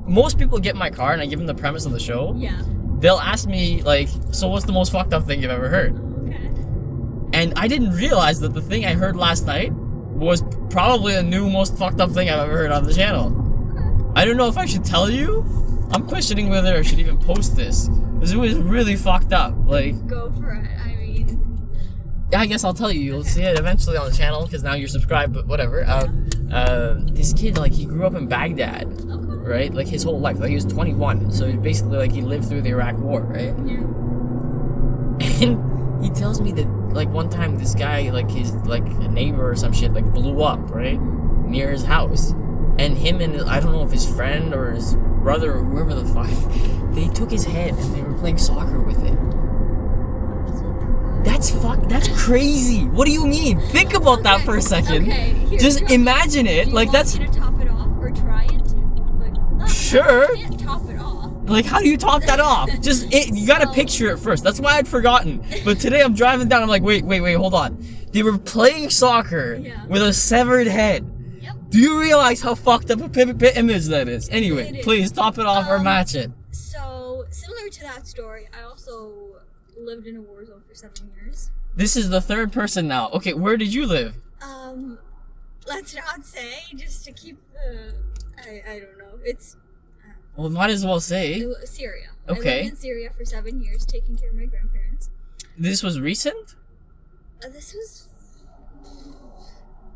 most people get in my car and I give them the premise of the show. Yeah. They'll ask me, like, so what's the most fucked up thing you've ever heard? Okay. And I didn't realize that the thing I heard last night was probably the new most fucked up thing I've ever heard on the channel. Okay. I don't know if I should tell you. I'm questioning whether I should even post this. Because it was really fucked up. Like, Go for it. I mean... I guess I'll tell you. You'll see it eventually on the channel because now you're subscribed, but whatever. This kid, like, he grew up in Baghdad. Okay. Right? Like, his whole life. Like, he was 21. So basically, like, he lived through the Iraq War, right? Yeah. And he tells me that, like, one time this guy, like, his, like, a neighbor or some shit, like, blew up, right? Near his house. And him and, I don't know if his friend or his brother or whoever the fuck, they took his head and they were playing soccer with it. That's crazy. What do you mean? Think about that for a second. Okay. Here, Just imagine it. Do you Like, want that's... me to top it off or try it? Like, Sure. You can't top it off. Like, how do you top that off? You gotta picture it first. That's why I'd forgotten. But today I'm driving down, I'm like, wait, hold on. They were playing soccer with a severed head. Yep. Do you realize how fucked up a image that is? Anyway, It is. please top it off or match it. So, similar to that story, I also lived in a war zone for 7 years. This is the third person now. Okay, where did you live? Let's not say, just to keep the... I don't know. It's... Well, might as well say. Syria. Okay. I lived in Syria for 7 years, taking care of my grandparents. This was recent? This was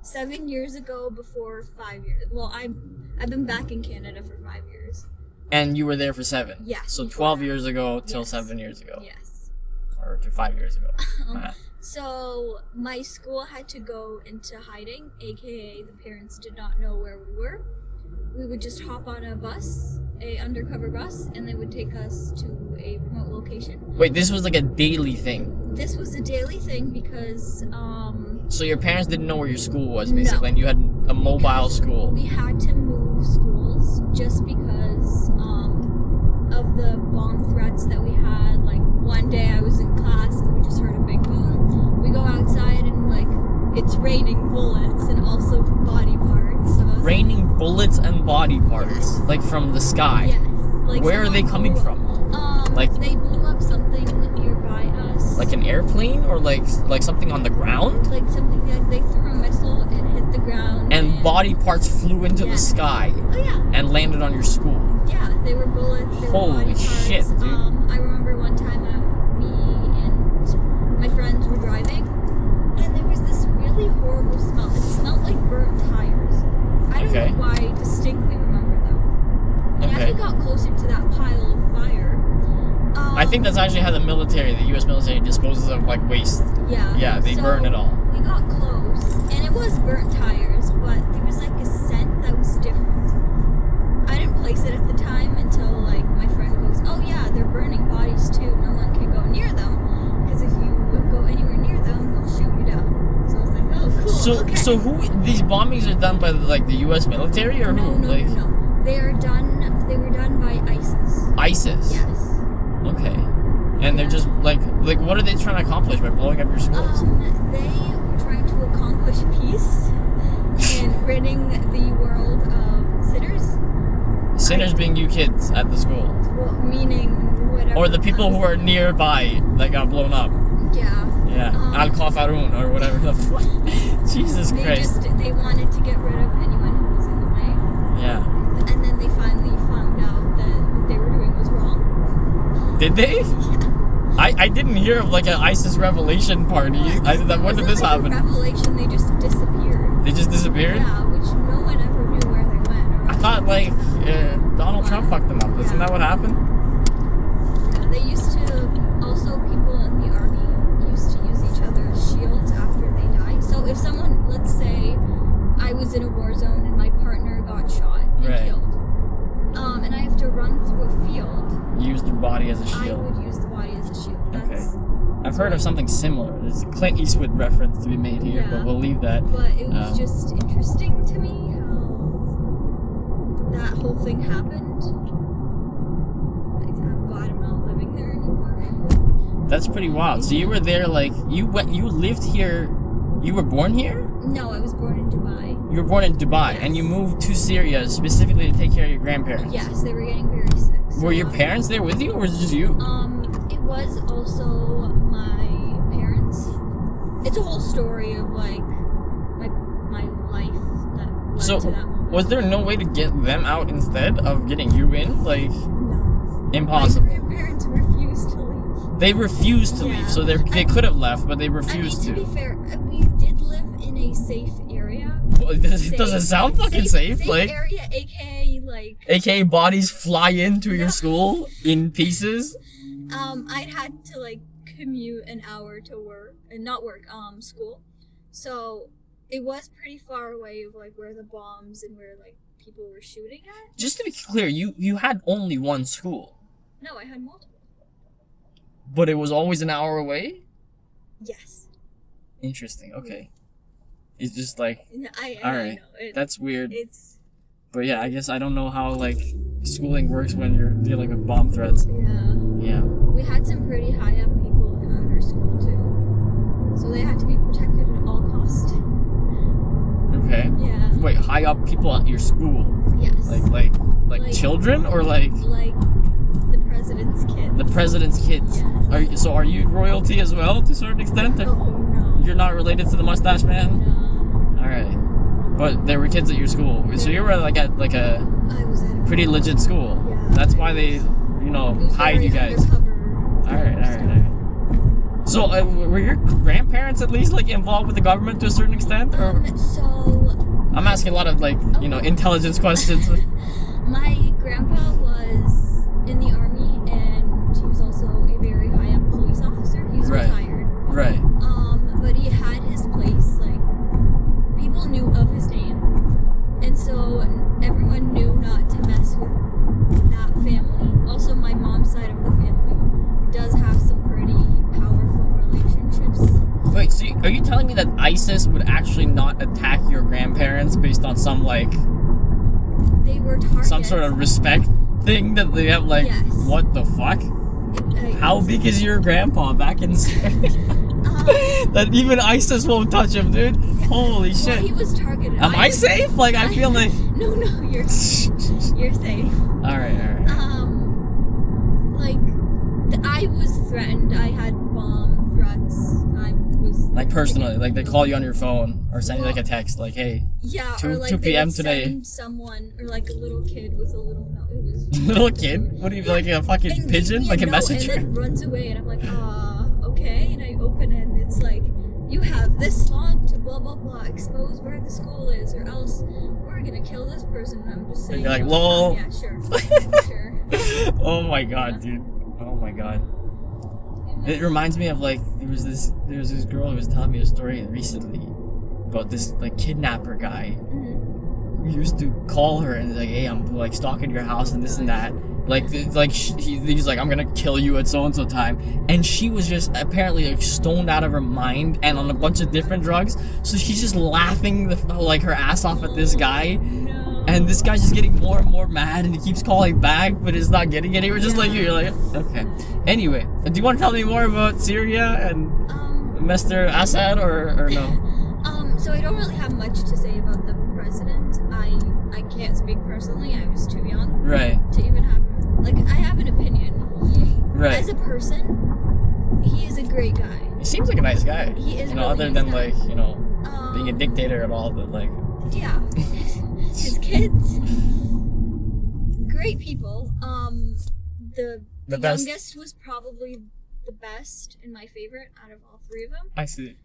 7 years ago, before 5 years. Well, I've been back in Canada for 5 years. And you were there for 7? Yes. So 12 years ago till Yes. 7 years ago. Yes. Or to 5 years ago. So my school had to go into hiding, aka the parents did not know where we were. We would just hop on a bus, a undercover bus, and they would take us to a remote location. Wait, this was like a daily thing? This was a daily thing because, So your parents didn't know where your school was, basically, No. and you had a mobile school. we had to move schools just because of the bomb threats that we had. Like, one day I was in class and we just heard a big boom. We go outside and, like, it's raining bullets and also body parts. So I was Raining bullets and body parts, Yes. like from the sky. Yes. Like, Where are they someone coming blew- from? Like- they blew up something nearby us. Like an airplane or like something on the ground? Like something that they threw a missile, it hit the ground. And body parts flew into the Yes. sky Oh yeah. and landed on your school. Yeah, they were bullets. They Holy were body parts. shit, dude. I remember one time me and my friends were driving, and there was this really horrible smell. It smelled like burnt tires. I don't Okay. know why I distinctly remember though. And as Okay. we got closer to that pile of fire, I think that's actually how the U.S. military disposes of like waste. yeah. Yeah, they so burn it all. We got close, and it was burnt tires, but there was like a scent that was different. I didn't place it at the time until like my friend goes, "Oh yeah, they're burning bodies too. No one can go near them because if you go anywhere near them, they'll shoot you down." So I was like, "Oh, cool." So okay. so these bombings are done by like the U.S. military or no, who? no, Like no, no. They were done by ISIS. ISIS. Yes. Okay. And they're just like what are they trying to accomplish by blowing up your schools? They were trying to accomplish peace and ridding the world of sinners. Sinners being you kids at the school. Well, meaning whatever. Or the people who are nearby that got blown up. Yeah. Yeah. Al Khafaroun or whatever the fuck. Jesus Christ. They wanted to get rid of anyone who was in the way. Yeah. And then they finally found out that what they were doing was wrong. Did they? Yeah. I didn't hear of like an ISIS revelation party. When did this happen? Revelation, they just disappeared. They just disappeared? Yeah, which no one ever knew where they went. I thought like Donald Trump fucked them up. Isn't that what happened? Yeah, they used to, also people in the army used to use each other as shields after they died. So if someone, let's say I was in a war zone and my partner got shot and Right. killed, and I have to run through a field, Used your body as a I shield. would use the body as a shield. Okay. I've heard of something similar. There's a Clint Eastwood reference to be made here, but we'll leave that. But it was just interesting to me how that whole thing happened. I'm glad I'm not living there anymore. That's pretty wild. So you were there, like you lived here. You were born here? No, I was born in Dubai. You were born in Dubai, and you moved to Syria specifically to take care of your grandparents. Yes, they were getting very sick. So, Were your parents there with you, or was it just you? It was also my parents. It's a whole story of like my life that led So, to that moment. was there no way to get them out instead of getting you in? Like, No. impossible. My grandparents refused to leave. They refused to leave, so they could have left, but they refused to be fair, we did live in a safe area. Well, it doesn't sound fucking safe. Like, area, aka like. AKA bodies fly into your school in pieces. I'd had to like commute an hour to work, and not work, school. So it was pretty far away of like where the bombs and where like people were shooting at. Just to be clear, you had only one school. No, I had multiple. But it was always an hour away? Yes. Interesting, okay. It's just like, I alright, know. that's weird. It's... But yeah, I guess I don't know how, like, schooling works when you're dealing with bomb threats. Yeah. Yeah. We had some pretty high up people in our school, too. So they had to be protected at all costs. Okay. Yeah. Wait, high up people at your school? Yes. Like children, or like... Like the president's kids. The president's kids. Yes. Are you royalty as well, to a certain extent? Oh, no. You're not related to the mustache man? No. Alright. But there were kids at your school. So you were like at like a I was at a pretty legit school. Yeah. That's why they, hide you guys. Alright. So were your grandparents at least like involved with the government to a certain extent? Or So I'm asking a lot of like, intelligence questions. my grandpa was in the army, and he was also a very high up police officer. He was retired. Right. But he had his place, like, people knew of his name. And so everyone knew not to mess with that family. Also, my mom's side of the family does have some pretty powerful relationships. Wait, so are you telling me that ISIS would actually not attack your grandparents based on some, like... They were targets. Some sort of respect thing that they have, like... Yes. What the fuck? How big is your grandpa back in Syria? That even ISIS won't touch him, dude. Holy shit. Well, he was targeted. Am I safe? Like, I feel like... No, you're safe. Alright. I was threatened. I had bomb threats. I was... Like, personally, like, they call you on your phone or send you, like, a text, like, hey... Yeah, 2 or like 2 p.m. they would today. send someone, or like a little kid with a little note. It was... Little kid? What are you, like a fucking And pigeon? Like a messenger? And then runs away, and I'm like, okay. And I open it, and it's like, you have this long to blah blah blah, expose where the school is, or else we're gonna kill this person. And I'm just saying, you're like, lol. Yeah, sure. Oh my god, dude. Oh my god. It reminds me of, like, there was this girl who was telling me a story recently about this, like, kidnapper guy who used to call her and like, hey, I'm like stalking your house and this and that. He's like, I'm gonna kill you at so and so time, and she was just apparently like stoned out of her mind and on a bunch of different drugs. So she's just laughing her ass off at this guy, and this guy's just getting more and more mad, and he keeps calling back, but it's not getting anywhere. Just like you're like, okay. Anyway, do you want to tell me more about Syria and Mr. Assad or no? So I don't really have much to say about the president. I can't speak personally. I was too young. Right. To even have I have an opinion. Right. As a person, he is a great guy. He seems like a nice guy. He is. Other really than nice guy. being a dictator and all, but like. Yeah. His kids. Great people. The youngest was probably the best and my favorite out of all three of them. I see.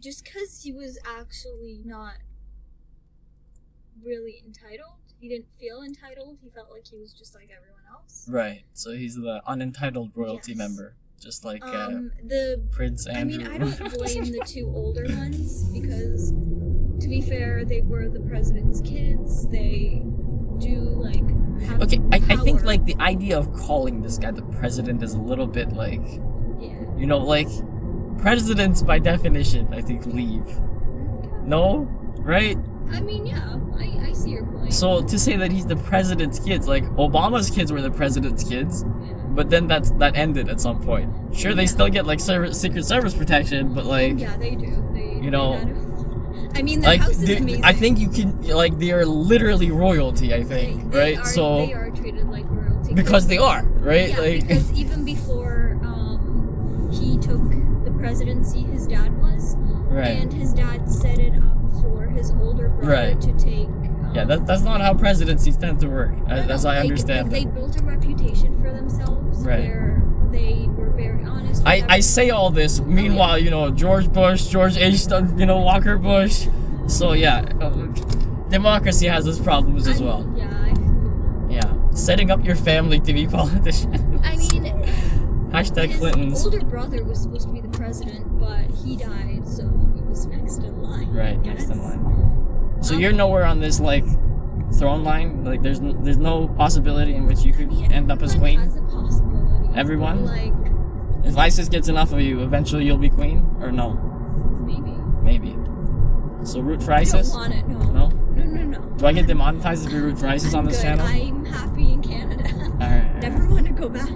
Just because he was actually not really entitled. He didn't feel entitled. He felt like he was just like everyone else. Right. So he's the unentitled royalty member, just like the Prince Andrew. I mean, I don't blame the two older ones because, to be fair, they were the president's kids. They do have okay, I think power. like the idea of calling this guy the president is a little bit like, presidents by definition, I think leave. No, right? I mean, yeah, I see your point. So to say that he's the president's kids, like Obama's kids were the president's kids, but then that ended at some point. Sure, they still get like Secret Service protection, but like, yeah, they do. They I mean, their house is amazing. I think you can, like, they are literally royalty, I think, They right? they are treated like royalty. Because they are, right? Yeah, like, because even before he took the presidency, his dad was. right. And his dad set it up for his older brother Right. to take. Yeah, that's not how presidencies tend to work, as I like, understand They it. built a reputation for themselves Right. where they were very honest. With I say all this, meanwhile, you know, George Bush, George H. You know, Walker Bush. So, yeah, democracy has its problems as well. Yeah, setting up your family to be politicians. I mean, Hashtag his Clintons. older brother was supposed to be the president, but he died, so it was next in line. Right, next in line. So you're nowhere on this, like, throne line? Like, there's no possibility in which you could end up as queen? Has a possibility. Everyone? Like, if ISIS gets enough of you, eventually you'll be queen? Or no? maybe. Maybe. So root for I ISIS? don't want it, no. No? No. Do I get demonetized if you root for ISIS on this Good. channel? I'm happy in Canada. Alright. Never want to go back.